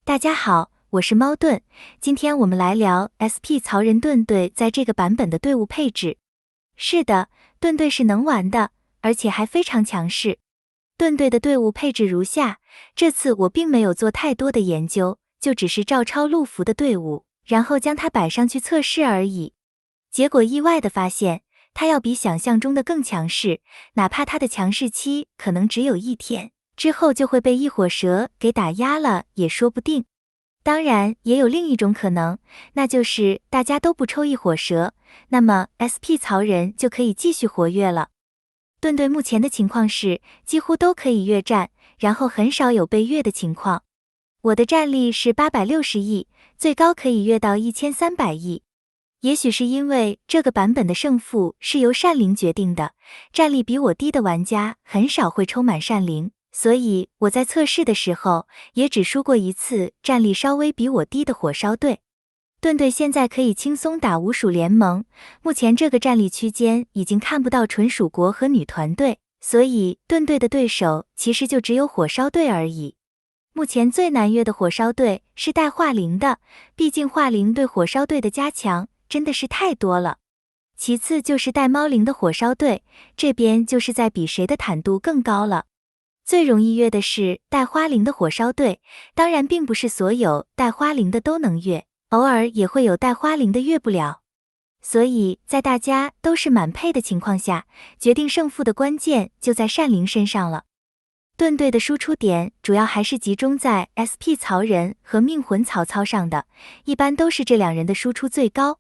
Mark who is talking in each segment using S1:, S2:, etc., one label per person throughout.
S1: 大家好，我是猫盾，今天我们来聊 SP 曹仁盾队在这个版本的队伍配置。是的，盾队是能玩的，而且还非常强势。盾队的队伍配置如下，这次我并没有做太多的研究，就只是照抄陆服的队伍，然后将它摆上去测试而已。结果意外的发现，它要比想象中的更强势，哪怕它的强势期可能只有1天。之后就会被异火蛇给打压了，也说不定。当然，也有另一种可能，那就是大家都不抽异火蛇，那么 SP 曹仁就可以继续活跃了。盾队目前的情况是，几乎都可以越战，然后很少有被越的情况。我的战力是860亿，最高可以越到1300亿。也许是因为这个版本的胜负是由善灵决定的，战力比我低的玩家很少会抽满善灵。所以我在测试的时候，也只输过一次战力稍微比我低的火烧队。盾队现在可以轻松打5属联盟，目前这个战力区间已经看不到纯属国和女团队，所以盾队的对手其实就只有火烧队而已。目前最难越的火烧队是带化灵的，毕竟化灵对火烧队的加强真的是太多了。其次就是带猫灵的火烧队，这边就是在比谁的坦度更高了。最容易越的是带花灵的火烧队，当然并不是所有带花灵的都能越，偶尔也会有带花灵的越不了。所以在大家都是满配的情况下，决定胜负的关键就在善灵身上了。盾队的输出点主要还是集中在 SP 曹仁和命魂曹操上的，一般都是这两人的输出最高。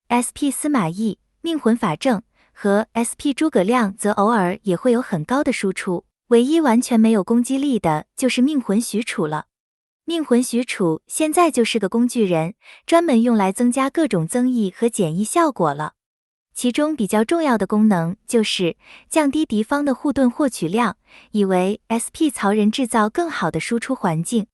S1: SP 司马懿、命魂法正和 SP 诸葛亮则偶尔也会有很高的输出。唯一完全没有攻击力的就是命魂许褚了。命魂许褚现在就是个工具人，专门用来增加各种增益和减益效果了。其中比较重要的功能就是降低敌方的护盾获取量，以为 SP 曹仁制造更好的输出环境。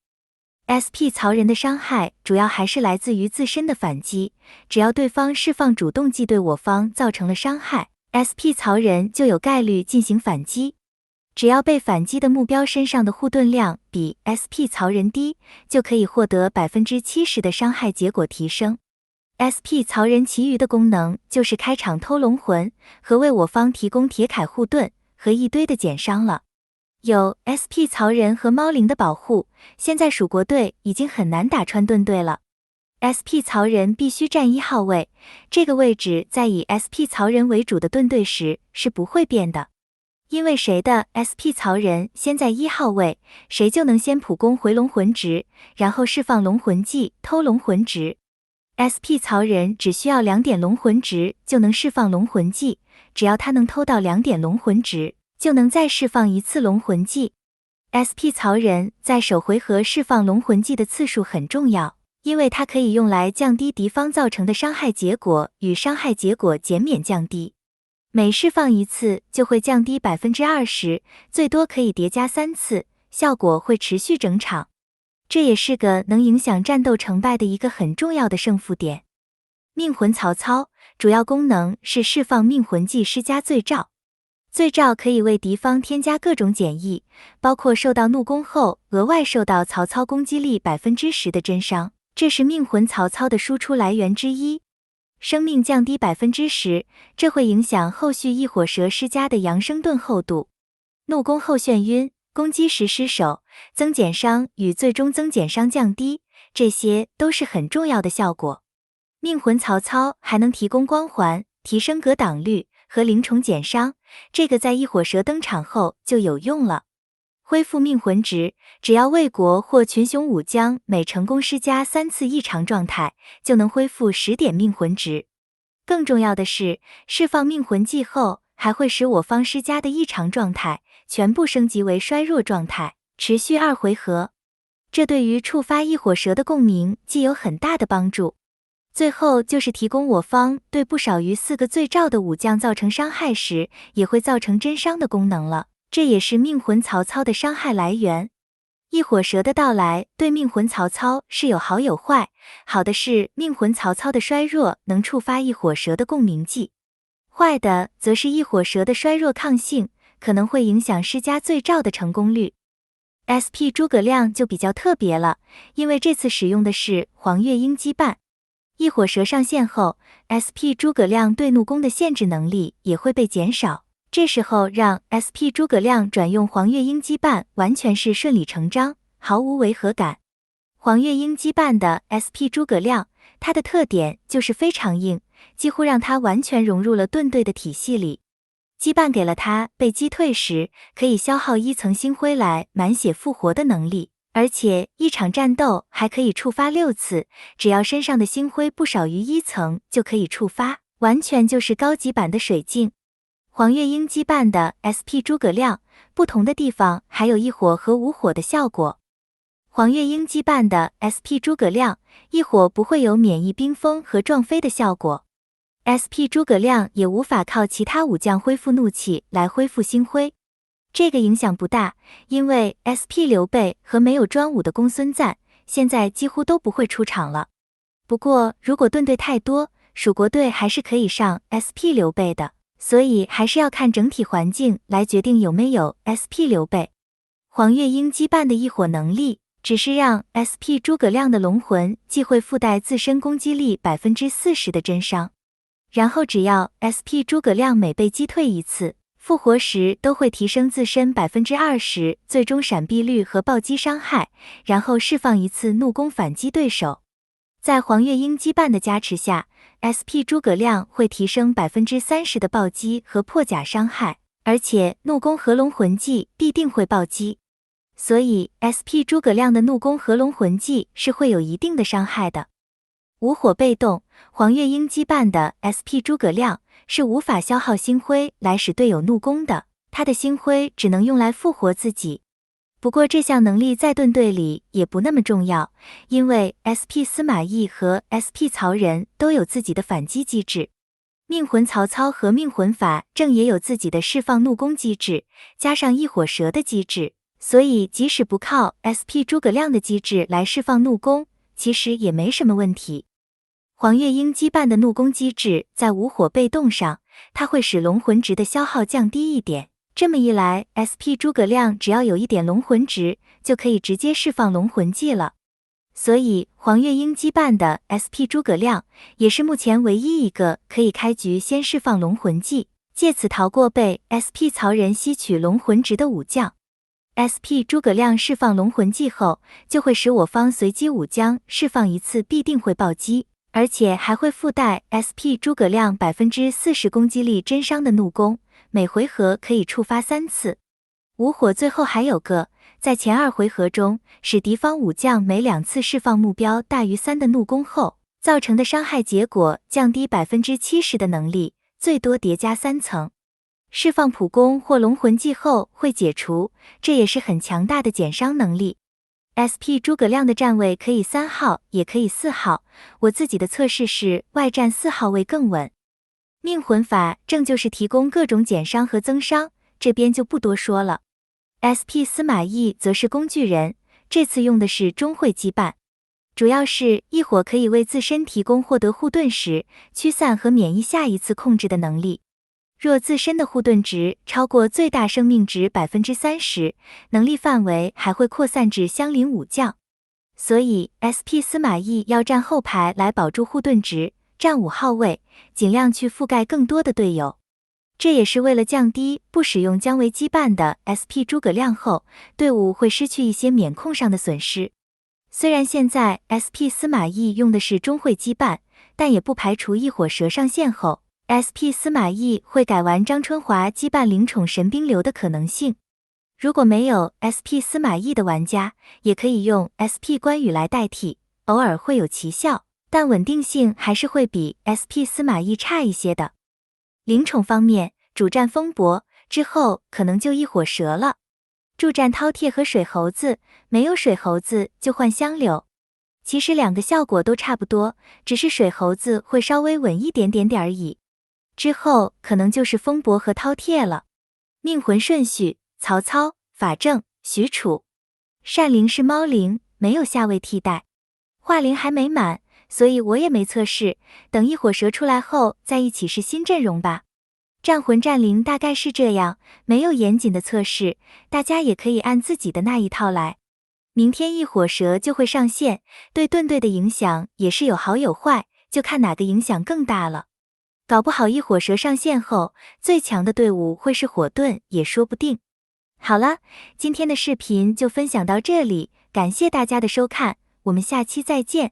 S1: SP 曹仁的伤害主要还是来自于自身的反击，只要对方释放主动技对我方造成了伤害， SP 曹仁就有概率进行反击。只要被反击的目标身上的护盾量比 SP 曹仁低，就可以获得 70% 的伤害结果提升。SP 曹仁其余的功能就是开场偷龙魂和为我方提供铁铠护盾和一堆的减伤了。有 SP 曹仁和猫灵的保护，现在蜀国队已经很难打穿盾队了。SP 曹仁必须占1号位，这个位置在以 SP 曹仁为主的盾队时是不会变的。因为谁的 SP 曹仁先在1号位，谁就能先普攻回龙魂值，然后释放龙魂技偷龙魂值。SP 曹仁只需要2点龙魂值就能释放龙魂技，只要他能偷到2点龙魂值，就能再释放1次龙魂技。SP 曹仁在首回合释放龙魂技的次数很重要，因为它可以用来降低敌方造成的伤害结果与伤害结果减免降低。每释放1次就会降低 20%， 最多可以叠加3次，效果会持续整场。这也是个能影响战斗成败的一个很重要的胜负点。命魂曹操主要功能是释放命魂技施加罪兆，罪兆可以为敌方添加各种减益，包括受到怒攻后额外受到曹操攻击力 10% 的真伤，这是命魂曹操的输出来源之一。生命降低 10%， 这会影响后续异火蛇施加的扬声盾厚度。怒攻后眩晕，攻击时失手，增减伤与最终增减伤降低，这些都是很重要的效果。命魂曹操还能提供光环，提升格挡率和灵虫减伤，这个在异火蛇登场后就有用了。恢复命魂值，只要魏国或群雄武将每成功施加3次异常状态，就能恢复10点命魂值。更重要的是，释放命魂技后，还会使我方施加的异常状态全部升级为衰弱状态，持续2回合。这对于触发异火蛇的共鸣既有很大的帮助。最后就是提供我方对不少于4个罪兆的武将造成伤害时，也会造成真伤的功能了。这也是命魂曹操的伤害来源。异火蛇的到来对命魂曹操是有好有坏，好的是命魂曹操的衰弱能触发异火蛇的共鸣技，坏的则是异火蛇的衰弱抗性可能会影响施加罪兆的成功率。SP 诸葛亮就比较特别了，因为这次使用的是黄月鹰羁绊。异火蛇上线后 ，SP 诸葛亮对怒弓的限制能力也会被减少。这时候让 SP 诸葛亮转用黄月鹰羁绊，完全是顺理成章，毫无违和感。黄月鹰羁绊的 SP 诸葛亮，它的特点就是非常硬，几乎让它完全融入了盾队的体系里。羁绊给了他被击退时可以消耗1层星辉来满血复活的能力，而且一场战斗还可以触发6次，只要身上的星辉不少于1层就可以触发，完全就是高级版的水镜。黄月鹰羁绊的 SP 诸葛亮，不同的地方还有一火和无火的效果。黄月鹰羁绊的 SP 诸葛亮，一火不会有免疫冰封和撞飞的效果。SP 诸葛亮也无法靠其他武将恢复怒气来恢复星辉，这个影响不大，因为 SP 刘备和没有专武的公孙瓒现在几乎都不会出场了。不过如果盾队太多，蜀国队还是可以上 SP 刘备的，所以还是要看整体环境来决定有没有 SP 刘备。黄月鹰羁绊的一火能力只是让 SP 诸葛亮的龙魂既会附带自身攻击力 40% 的真伤，然后只要 SP 诸葛亮每被击退一次，复活时都会提升自身 20% 最终闪避率和暴击伤害，然后释放一次怒弓反击对手。在黄月鹰羁绊的加持下， SP 诸葛亮会提升 30% 的暴击和破甲伤害，而且怒弓和龙魂技必定会暴击，所以 SP 诸葛亮的怒弓和龙魂技是会有一定的伤害的。无火被动，黄月鹰羁绊的 SP 诸葛亮是无法消耗星辉来使队友怒弓的，他的星辉只能用来复活自己。不过这项能力在盾队里也不那么重要，因为 SP 司马懿和 SP 曹仁都有自己的反击机制，命魂曹操和命魂法正也有自己的释放怒弓机制，加上异火蛇的机制，所以即使不靠 SP 诸葛亮的机制来释放怒弓，其实也没什么问题。黄月鹰羁绊的怒弓机制在无火被动上，它会使龙魂值的消耗降低一点，这么一来 SP 诸葛亮只要有一点龙魂值，就可以直接释放龙魂技了。所以黄月鹰羁绊的 SP 诸葛亮也是目前唯一一个可以开局先释放龙魂技，借此逃过被 SP 曹仁吸取龙魂值的武将。SP 诸葛亮释放龙魂技后，就会使我方随机武将释放一次必定会暴击，而且还会附带 SP 诸葛亮 40% 攻击力真伤的怒弓，每回合可以触发3次。无火最后还有个，在前2回合中，使敌方武将每2次释放目标大于3的怒弓后，造成的伤害结果降低 70% 的能力，最多叠加3层。释放普攻或龙魂技后会解除，这也是很强大的减伤能力。SP 诸葛亮的站位可以3号，也可以4号，我自己的测试是外站4号位更稳。命魂法正就是提供各种减伤和增伤，这边就不多说了。SP 司马懿则是工具人，这次用的是钟会羁绊，主要是一火可以为自身提供获得护盾时驱散和免疫下一次控制的能力。若自身的护盾值超过最大生命值 30%， 能力范围还会扩散至相邻武将。所以 SP 司马懿要站后排来保住护盾值，站5号位，尽量去覆盖更多的队友。这也是为了降低不使用姜维羁绊的 SP 诸葛亮后，队伍会失去一些免控上的损失。虽然现在 SP 司马懿用的是钟会羁绊，但也不排除异火蛇上线后SP 司马懿会改玩张春华羁绊灵宠神兵流的可能性。如果没有 SP 司马懿的玩家，也可以用 SP 关羽来代替，偶尔会有奇效，但稳定性还是会比 SP 司马懿差一些的。灵宠方面，主战风伯之后可能就异火蛇了，助战饕餮和水猴子，没有水猴子就换香柳。其实2个效果都差不多，只是水猴子会稍微稳一点而已。之后可能就是风伯和饕餮了。命魂顺序：曹操、法正、许褚。善灵是猫灵，没有下位替代。化灵还没满，所以我也没测试，等异火蛇出来后再一起试新阵容吧。战魂战灵大概是这样，没有严谨的测试，大家也可以按自己的那一套来。明天异火蛇就会上线，对盾队的影响也是有好有坏，就看哪个影响更大了。搞不好异火蛇上线后，最强的队伍会是火盾也说不定。好了，今天的视频就分享到这里，感谢大家的收看，我们下期再见。